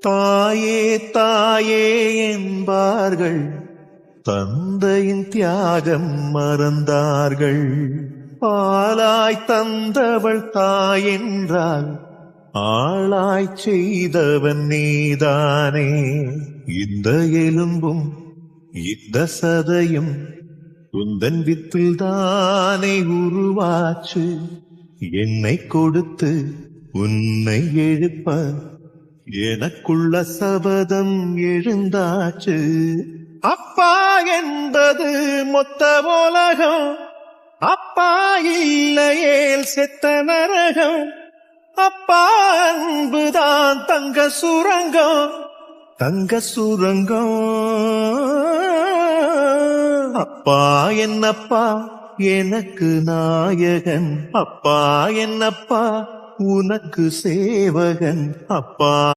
தாயே தாயே என்பார்கள், தந்தையின் தியாகம் மறந்தார்கள். பாலாய் தந்தவள் தாயென்றால் ஆளாய் செய்தவன் நீதானே. இந்த எலும்பும் இந்த சதையும் உந்தன் வித்தில் தானே உருவாச்சு. என்னை கொடுத்து உன்னை எழுப்ப எனக்குள்ள சபதம் எழுந்தாச்சு. அப்பா என்பது மொத்த உலகம், அப்பா இல்லையேல் செத்த நரகம். அப்பா அன்புதான் தங்க சுரங்கம், தங்க சுரங்கம். அப்பா என்னப்பா எனக்கு நாயகன், அப்பா என்னப்பா உனக்கு சேவகன். அப்பா